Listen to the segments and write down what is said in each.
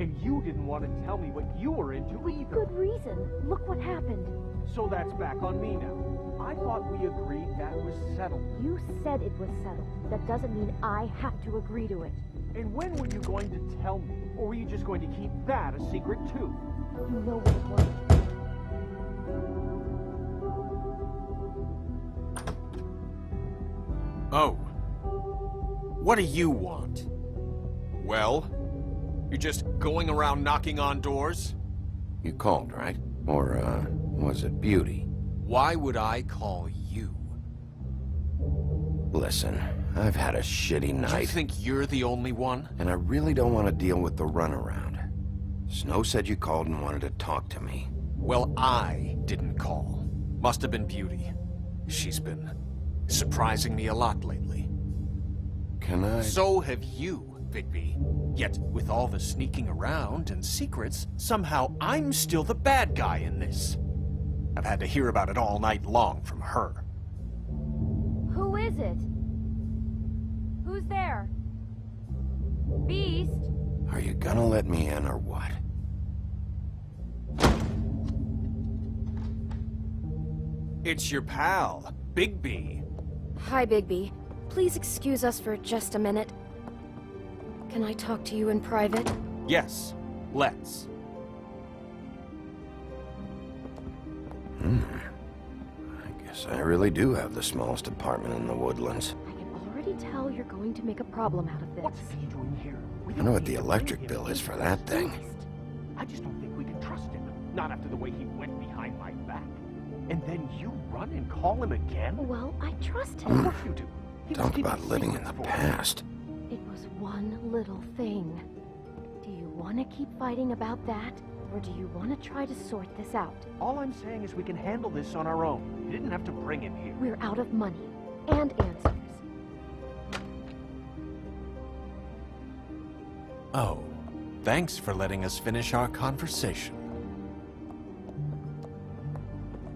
And you didn't want to tell me what you were into either. Good reason. Look what happened. So that's back on me now. I thought we agreed that was settled. You said it was settled. That doesn't mean I have to agree to it. And when were you going to tell me? Or were you just going to keep that a secret too? You know what it was. Oh. What do you want? Well? You're just going around knocking on doors? You called, right? Or, was it Beauty? Why would I call you? Listen, I've had a shitty night. Do you think you're the only one? And I really don't want to deal with the runaround. Snow said you called and wanted to talk to me. Well, I didn't call. Must have been Beauty. She's been surprising me a lot lately. Can I? So have you, Bigby. Yet, with all the sneaking around and secrets, somehow I'm still the bad guy in this. I've had to hear about it all night long from her. Who is it? Who's there? Beast? Are you gonna let me in or what? It's your pal, Bigby. Hi, Bigby. Please excuse us for just a minute. Can I talk to you in private? Yes, let's. I guess I really do have the smallest apartment in the Woodlands. I can already tell you're going to make a problem out of this. What's he doing here? I know what the electric bill is for that thing. I just don't think we can trust him. Not after the way he went behind my back. And then you run and call him again? Well, I trust Of him. course you do. He was Talk keeping about living in secrets the for us. past. It was one little thing. Do you want to keep fighting about that? Or do you want to try to sort this out? All I'm saying is we can handle this on our own. You didn't have to bring him here. We're out of money. And answers. Oh, thanks for letting us finish our conversation.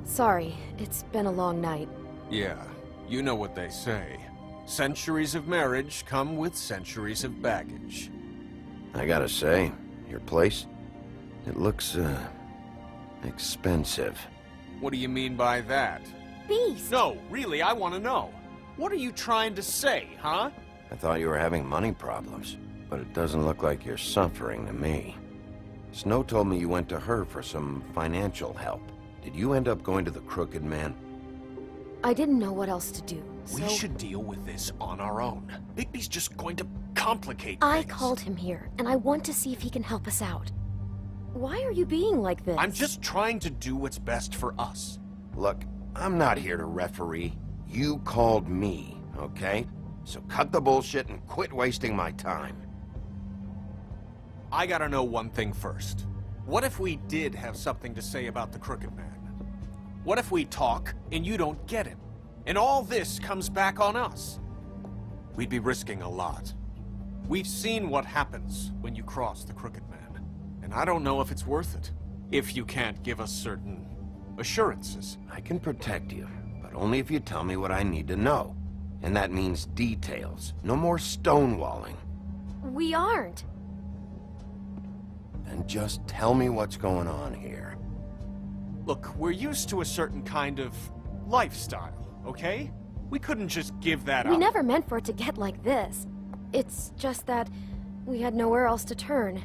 Sorry, it's been a long night. Yeah, you know what they say. Centuries of marriage come with centuries of baggage. I gotta say, your place, it looks, expensive. What do you mean by that? Beast! No, really, I want to know. What are you trying to say, huh? I thought you were having money problems, but it doesn't look like you're suffering to me. Snow told me you went to her for some financial help. Did you end up going to the Crooked Man? I didn't know what else to do, so... We should deal with this on our own. Bigby's just going to complicate I things. called him here, and I want to see if he can help us out. Why are you being like this? I'm just trying to do what's best for us. Look, I'm not here to referee. You called me, okay? So cut the bullshit and quit wasting my time. I gotta know one thing first. What if we did have something to say about the Crooked Man? What if we talk and you don't get him? And all this comes back on us? We'd be risking a lot. We've seen what happens when you cross the Crooked Man. And I don't know if it's worth it. If you can't give us certain assurances. I can protect you, but only if you tell me what I need to know. And that means details. No more stonewalling. We aren't. Then just tell me what's going on here. Look, we're used to a certain kind of lifestyle, okay? We couldn't just give that up. We never meant for it to get like this. It's just that we had nowhere else to turn,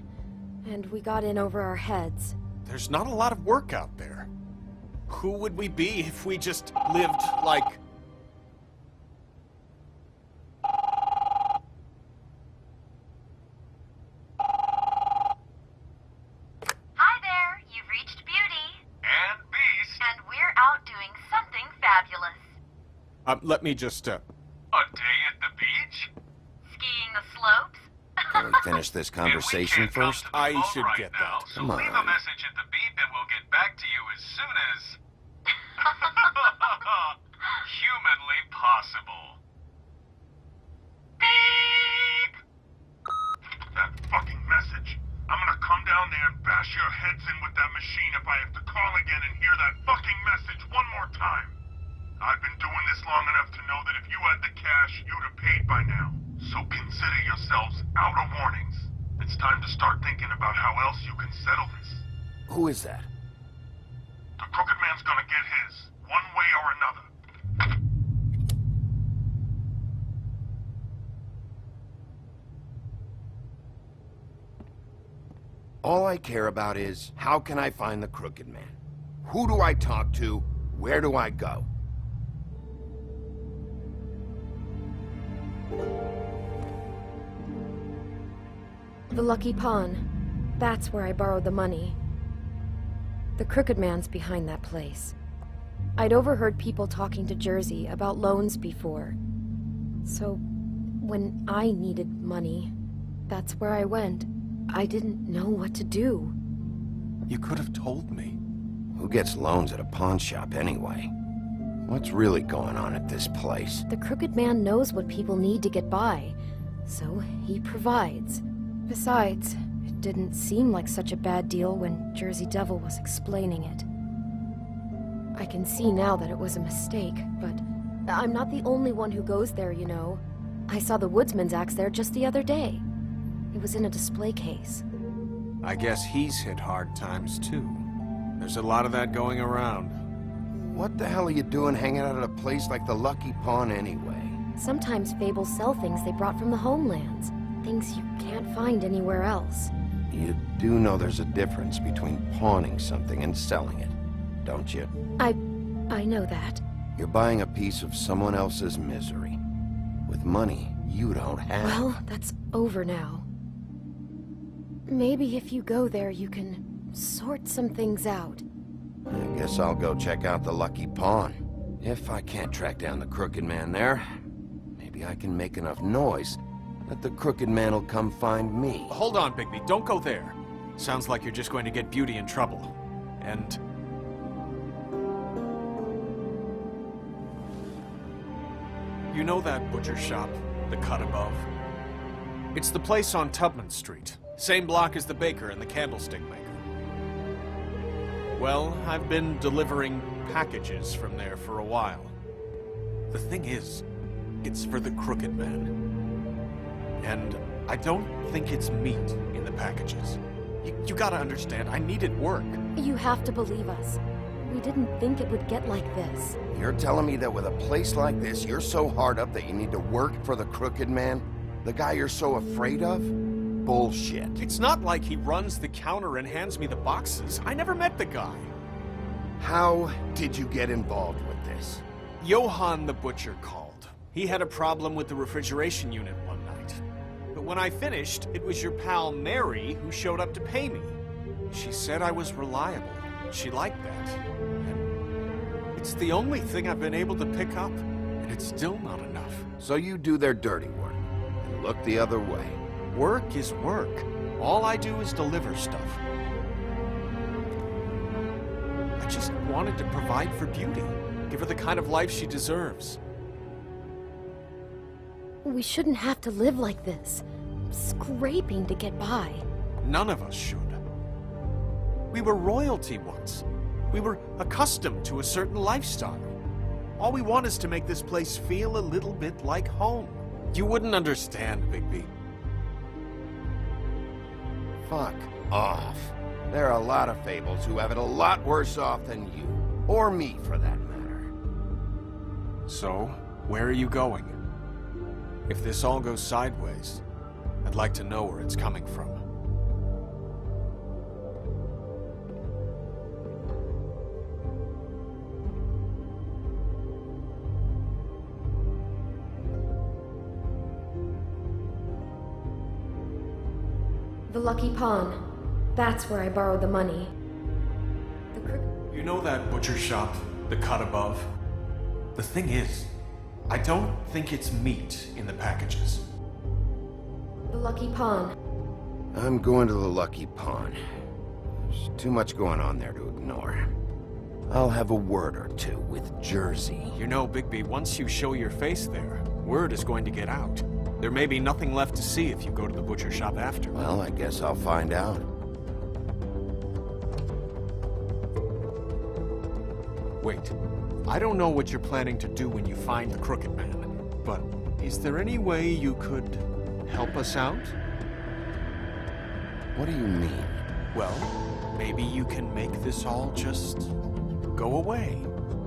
and we got in over our heads. There's not a lot of work out there. Who would we be if we just lived like... Hi there, you've reached Beauty. And Beast. And we're out doing something fabulous. let me just, A day at the beach? Skiing the slopes? Can we finish this conversation And we can't first? come to the I phone should right get now, that. So Come leave on. a message at the beep and we'll get back to you as soon as... humanly possible. Beep! That fucking message. I'm gonna come down there and bash your heads in with that machine if I have to call again and hear that fucking message one more time. I've been doing this long enough to know that if you had the cash, you'd have paid by now. So consider yourselves out of warnings. It's time to start thinking about how else you can settle this. Who is that? The Crooked Man's gonna get his, one way or another. All I care about is, how can I find the Crooked Man? Who do I talk to? Where do I go? The Lucky Pawn. That's where I borrowed the money. The Crooked Man's behind that place. I'd overheard people talking to Jersey about loans before. So, when I needed money, that's where I went. I didn't know what to do. You could have told me. Who gets loans at a pawn shop anyway? What's really going on at this place? The Crooked Man knows what people need to get by, so he provides. Besides, it didn't seem like such a bad deal when Jersey Devil was explaining it. I can see now that it was a mistake, but I'm not the only one who goes there, you know. I saw the Woodsman's axe there just the other day. It was in a display case. I guess he's hit hard times too. There's a lot of that going around. What the hell are you doing hanging out at a place like the Lucky Pawn anyway? Sometimes fables sell things they brought from the homelands. Things you can't find anywhere else. You do know there's a difference between pawning something and selling it, don't you? I know that. You're buying a piece of someone else's misery. With money you don't have. Well, that's over now. Maybe if you go there, you can sort some things out. I guess I'll go check out the Lucky Pawn. If I can't track down the Crooked Man there, maybe I can make enough noise that the Crooked Man will come find me. Hold on, Bigby. Don't go there. Sounds like you're just going to get Beauty in trouble. And... you know that butcher shop, the cut above? It's the place on Tubman Street. Same block as the baker and the candlestick maker. Well, I've been delivering packages from there for a while. The thing is, it's for the Crooked Man. And I don't think it's meat in the packages. You gotta understand, I needed work. You have to believe us. We didn't think it would get like this. You're telling me that with a place like this, you're so hard up that you need to work for the Crooked Man? The guy you're so afraid of? Bullshit. It's not like he runs the counter and hands me the boxes. I never met the guy. How did you get involved with this? Johann the butcher called. He had a problem with the refrigeration unit one night. But when I finished, it was your pal Mary who showed up to pay me. She said I was reliable. She liked that. And it's the only thing I've been able to pick up, and it's still not enough. So you do their dirty work, and look the other way. Work is work. All I do is deliver stuff. I just wanted to provide for Beauty. Give her the kind of life she deserves. We shouldn't have to live like this. Scraping to get by. None of us should. We were royalty once. We were accustomed to a certain lifestyle. All we want is to make this place feel a little bit like home. You wouldn't understand, Bigby. Fuck off. There are a lot of fables who have it a lot worse off than you. Or me, for that matter. So, where are you going? If this all goes sideways, I'd like to know where it's coming from. The Lucky Pawn. That's where I borrowed the money. You know that butcher shop, the cut above? The thing is, I don't think it's meat in the packages. The Lucky Pawn. I'm going to the Lucky Pawn. There's too much going on there to ignore. I'll have a word or two with Jersey. You know, Bigby, once you show your face there, word is going to get out. There may be nothing left to see if you go to the butcher shop after. Well, I guess I'll find out. Wait, I don't know what you're planning to do when you find the Crooked Man, but is there any way you could help us out? What do you mean? Well, maybe you can make this all just go away.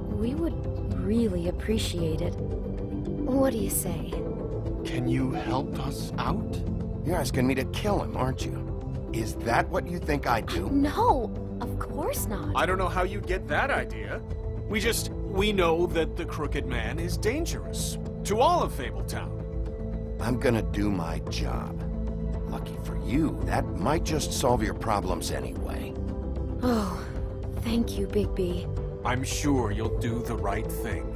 We would really appreciate it. What do you say? Can you help us out? You're asking me to kill him, aren't you? Is that what you think I do? No, of course not. I don't know how you'd get that idea. We know that the Crooked Man is dangerous to all of Fabletown. I'm gonna do my job. Lucky for you, that might just solve your problems anyway. Oh, thank you, Bigby. I'm sure you'll do the right thing.